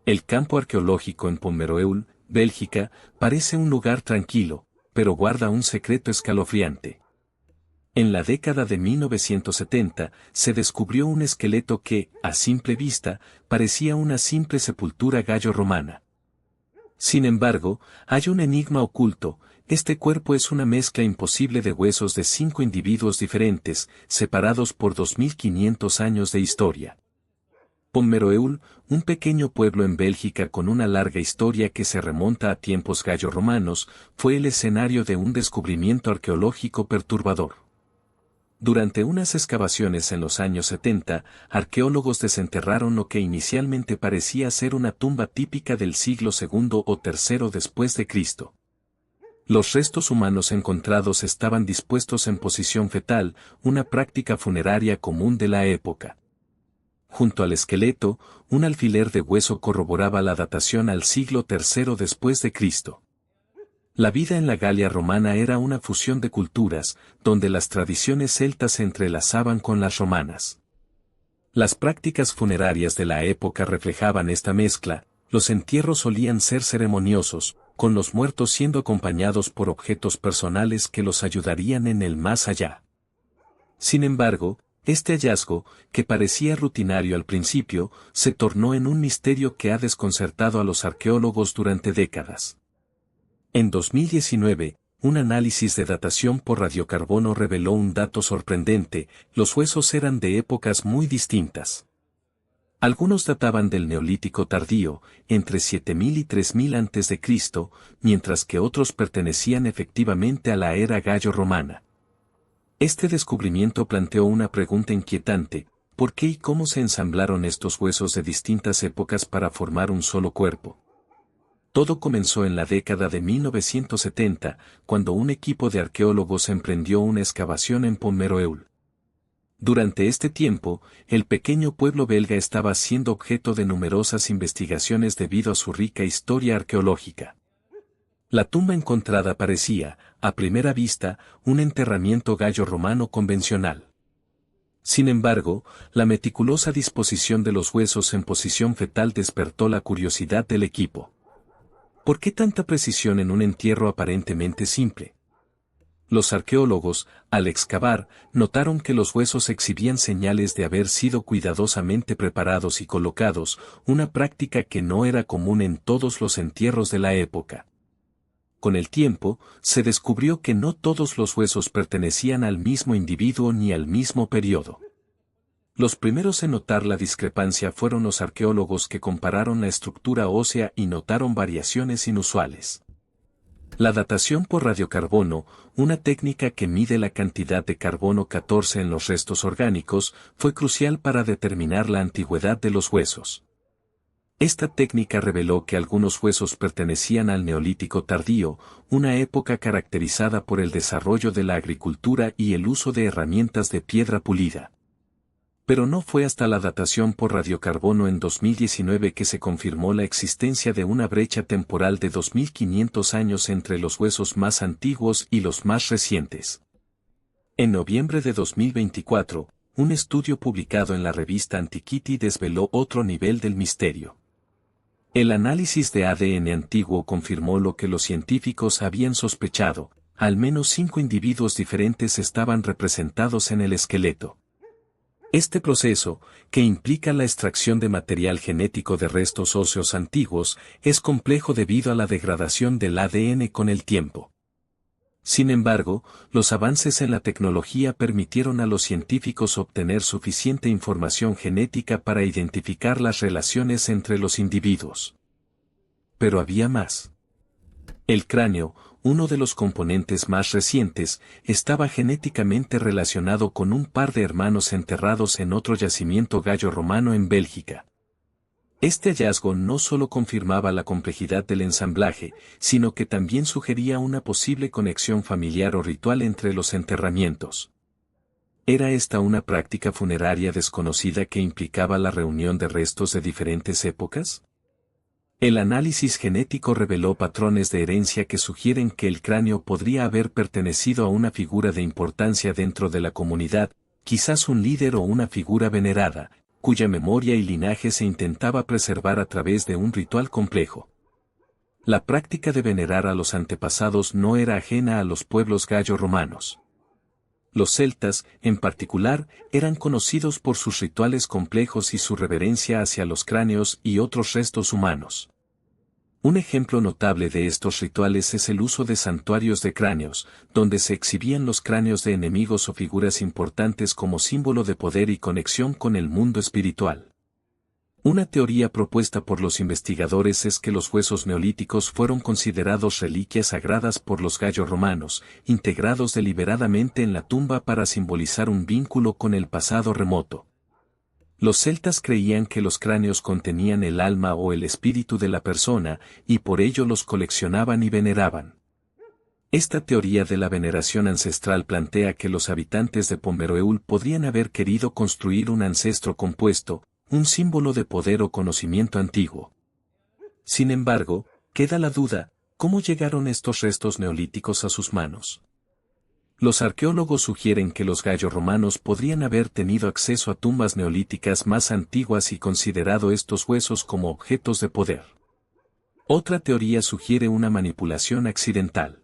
El campo arqueológico en Pomereuil, Bélgica, parece un lugar tranquilo, pero guarda un secreto escalofriante. En la década de 1970, se descubrió un esqueleto que, a simple vista, parecía una simple sepultura gallo-romana. Sin embargo, hay un enigma oculto. Este cuerpo es una mezcla imposible de huesos de 5 individuos diferentes, separados por 2500 años de historia. Pomereuil, un pequeño pueblo en Bélgica con una larga historia que se remonta a tiempos gallo-romanos, fue el escenario de un descubrimiento arqueológico perturbador. Durante unas excavaciones en los años 70, arqueólogos desenterraron lo que inicialmente parecía ser una tumba típica del siglo II o III después de Cristo. Los restos humanos encontrados estaban dispuestos en posición fetal, una práctica funeraria común de la época. Junto al esqueleto, un alfiler de hueso corroboraba la datación al siglo III después de Cristo. La vida en la Galia romana era una fusión de culturas, donde las tradiciones celtas se entrelazaban con las romanas. Las prácticas funerarias de la época reflejaban esta mezcla. Los entierros solían ser ceremoniosos, con los muertos siendo acompañados por objetos personales que los ayudarían en el más allá. Sin embargo, este hallazgo, que parecía rutinario al principio, se tornó en un misterio que ha desconcertado a los arqueólogos durante décadas. En 2019, un análisis de datación por radiocarbono reveló un dato sorprendente: los huesos eran de épocas muy distintas. Algunos databan del Neolítico tardío, entre 7000 y 3000 a.C., mientras que otros pertenecían efectivamente a la era gallo-romana. Este descubrimiento planteó una pregunta inquietante: ¿por qué y cómo se ensamblaron estos huesos de distintas épocas para formar un solo cuerpo? Todo comenzó en la década de 1970, cuando un equipo de arqueólogos emprendió una excavación en Pomereuil. Durante este tiempo, el pequeño pueblo belga estaba siendo objeto de numerosas investigaciones debido a su rica historia arqueológica. La tumba encontrada parecía, a primera vista, un enterramiento gallo-romano convencional. Sin embargo, la meticulosa disposición de los huesos en posición fetal despertó la curiosidad del equipo. ¿Por qué tanta precisión en un entierro aparentemente simple? Los arqueólogos, al excavar, notaron que los huesos exhibían señales de haber sido cuidadosamente preparados y colocados, una práctica que no era común en todos los entierros de la época. Con el tiempo, se descubrió que no todos los huesos pertenecían al mismo individuo ni al mismo periodo. Los primeros en notar la discrepancia fueron los arqueólogos que compararon la estructura ósea y notaron variaciones inusuales. La datación por radiocarbono, una técnica que mide la cantidad de carbono 14 en los restos orgánicos, fue crucial para determinar la antigüedad de los huesos. Esta técnica reveló que algunos huesos pertenecían al Neolítico tardío, una época caracterizada por el desarrollo de la agricultura y el uso de herramientas de piedra pulida. Pero no fue hasta la datación por radiocarbono en 2019 que se confirmó la existencia de una brecha temporal de 2500 años entre los huesos más antiguos y los más recientes. En noviembre de 2024, un estudio publicado en la revista Antiquity desveló otro nivel del misterio. El análisis de ADN antiguo confirmó lo que los científicos habían sospechado: al menos 5 individuos diferentes estaban representados en el esqueleto. Este proceso, que implica la extracción de material genético de restos óseos antiguos, es complejo debido a la degradación del ADN con el tiempo. Sin embargo, los avances en la tecnología permitieron a los científicos obtener suficiente información genética para identificar las relaciones entre los individuos. Pero había más. El cráneo, uno de los componentes más recientes, estaba genéticamente relacionado con un par de hermanos enterrados en otro yacimiento gallo-romano en Bélgica. Este hallazgo no solo confirmaba la complejidad del ensamblaje, sino que también sugería una posible conexión familiar o ritual entre los enterramientos. ¿Era esta una práctica funeraria desconocida que implicaba la reunión de restos de diferentes épocas? El análisis genético reveló patrones de herencia que sugieren que el cráneo podría haber pertenecido a una figura de importancia dentro de la comunidad, quizás un líder o una figura venerada, cuya memoria y linaje se intentaba preservar a través de un ritual complejo. La práctica de venerar a los antepasados no era ajena a los pueblos gallo-romanos. Los celtas, en particular, eran conocidos por sus rituales complejos y su reverencia hacia los cráneos y otros restos humanos. Un ejemplo notable de estos rituales es el uso de santuarios de cráneos, donde se exhibían los cráneos de enemigos o figuras importantes como símbolo de poder y conexión con el mundo espiritual. Una teoría propuesta por los investigadores es que los huesos neolíticos fueron considerados reliquias sagradas por los gallo-romanos, integrados deliberadamente en la tumba para simbolizar un vínculo con el pasado remoto. Los celtas creían que los cráneos contenían el alma o el espíritu de la persona, y por ello los coleccionaban y veneraban. Esta teoría de la veneración ancestral plantea que los habitantes de Pomeroeul podrían haber querido construir un ancestro compuesto, un símbolo de poder o conocimiento antiguo. Sin embargo, queda la duda, ¿cómo llegaron estos restos neolíticos a sus manos? Los arqueólogos sugieren que los gallo-romanos podrían haber tenido acceso a tumbas neolíticas más antiguas y considerado estos huesos como objetos de poder. Otra teoría sugiere una manipulación accidental.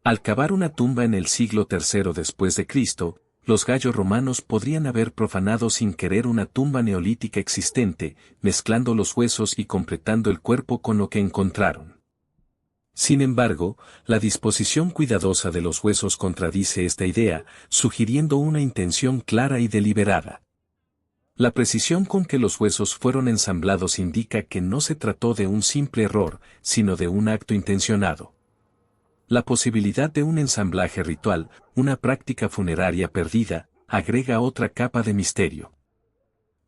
Al cavar una tumba en el siglo III después de Cristo, los gallo-romanos podrían haber profanado sin querer una tumba neolítica existente, mezclando los huesos y completando el cuerpo con lo que encontraron. Sin embargo, la disposición cuidadosa de los huesos contradice esta idea, sugiriendo una intención clara y deliberada. La precisión con que los huesos fueron ensamblados indica que no se trató de un simple error, sino de un acto intencionado. La posibilidad de un ensamblaje ritual, una práctica funeraria perdida, agrega otra capa de misterio.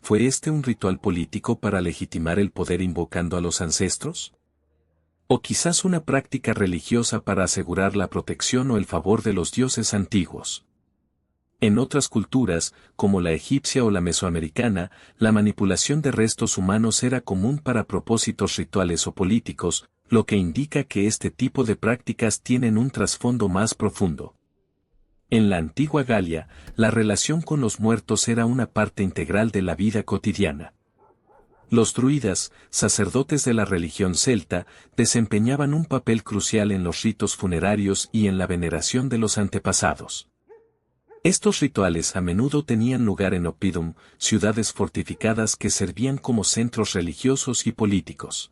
¿Fue este un ritual político para legitimar el poder invocando a los ancestros? ¿O quizás una práctica religiosa para asegurar la protección o el favor de los dioses antiguos? En otras culturas, como la egipcia o la mesoamericana, la manipulación de restos humanos era común para propósitos rituales o políticos, lo que indica que este tipo de prácticas tienen un trasfondo más profundo. En la antigua Galia, la relación con los muertos era una parte integral de la vida cotidiana. Los druidas, sacerdotes de la religión celta, desempeñaban un papel crucial en los ritos funerarios y en la veneración de los antepasados. Estos rituales a menudo tenían lugar en oppidum, ciudades fortificadas que servían como centros religiosos y políticos.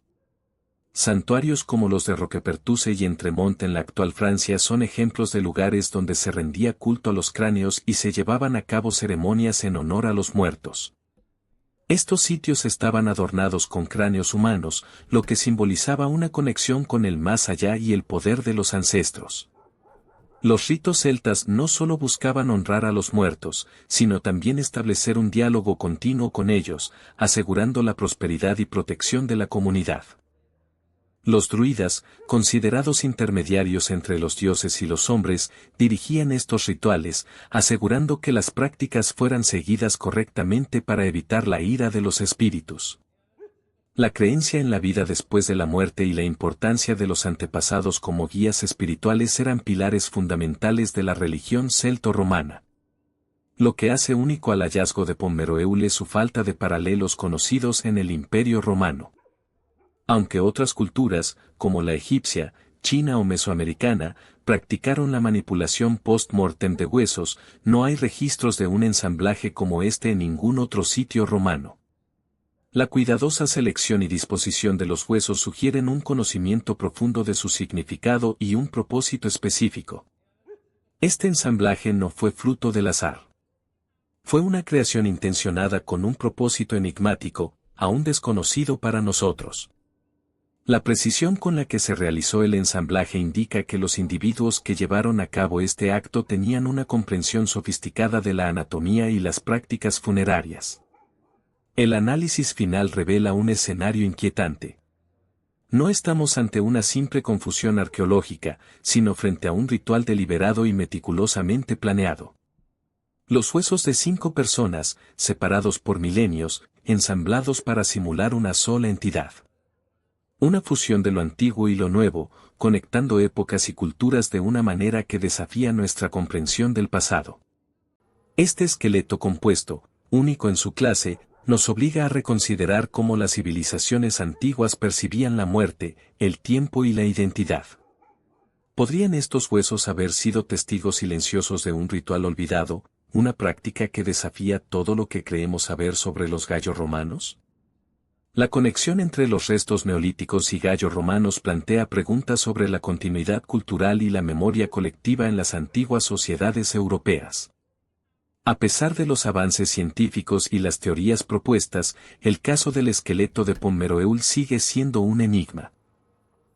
Santuarios como los de Roquepertuce y Entremont en la actual Francia son ejemplos de lugares donde se rendía culto a los cráneos y se llevaban a cabo ceremonias en honor a los muertos. Estos sitios estaban adornados con cráneos humanos, lo que simbolizaba una conexión con el más allá y el poder de los ancestros. Los ritos celtas no solo buscaban honrar a los muertos, sino también establecer un diálogo continuo con ellos, asegurando la prosperidad y protección de la comunidad. Los druidas, considerados intermediarios entre los dioses y los hombres, dirigían estos rituales, asegurando que las prácticas fueran seguidas correctamente para evitar la ira de los espíritus. La creencia en la vida después de la muerte y la importancia de los antepasados como guías espirituales eran pilares fundamentales de la religión celto-romana. Lo que hace único al hallazgo de Pomeroeul es su falta de paralelos conocidos en el Imperio Romano. Aunque otras culturas, como la egipcia, china o mesoamericana, practicaron la manipulación post-mortem de huesos, no hay registros de un ensamblaje como este en ningún otro sitio romano. La cuidadosa selección y disposición de los huesos sugieren un conocimiento profundo de su significado y un propósito específico. Este ensamblaje no fue fruto del azar. Fue una creación intencionada con un propósito enigmático, aún desconocido para nosotros. La precisión con la que se realizó el ensamblaje indica que los individuos que llevaron a cabo este acto tenían una comprensión sofisticada de la anatomía y las prácticas funerarias. El análisis final revela un escenario inquietante. No estamos ante una simple confusión arqueológica, sino frente a un ritual deliberado y meticulosamente planeado. Los huesos de 5 personas, separados por milenios, ensamblados para simular una sola entidad. Una fusión de lo antiguo y lo nuevo, conectando épocas y culturas de una manera que desafía nuestra comprensión del pasado. Este esqueleto compuesto, único en su clase, nos obliga a reconsiderar cómo las civilizaciones antiguas percibían la muerte, el tiempo y la identidad. ¿Podrían estos huesos haber sido testigos silenciosos de un ritual olvidado, una práctica que desafía todo lo que creemos saber sobre los gallos romanos? La conexión entre los restos neolíticos y gallos romanos plantea preguntas sobre la continuidad cultural y la memoria colectiva en las antiguas sociedades europeas. A pesar de los avances científicos y las teorías propuestas, el caso del esqueleto de Pomeroeul sigue siendo un enigma.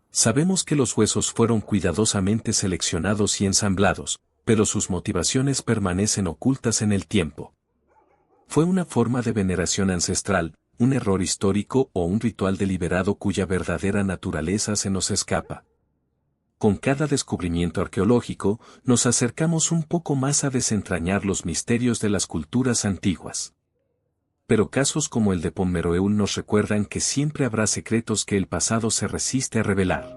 Sabemos que los huesos fueron cuidadosamente seleccionados y ensamblados, pero sus motivaciones permanecen ocultas en el tiempo. ¿Fue una forma de veneración ancestral, un error histórico o un ritual deliberado cuya verdadera naturaleza se nos escapa? Con cada descubrimiento arqueológico, nos acercamos un poco más a desentrañar los misterios de las culturas antiguas. Pero casos como el de Pomeroeul nos recuerdan que siempre habrá secretos que el pasado se resiste a revelar.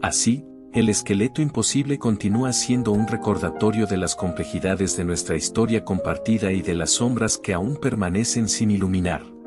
Así, el esqueleto imposible continúa siendo un recordatorio de las complejidades de nuestra historia compartida y de las sombras que aún permanecen sin iluminar.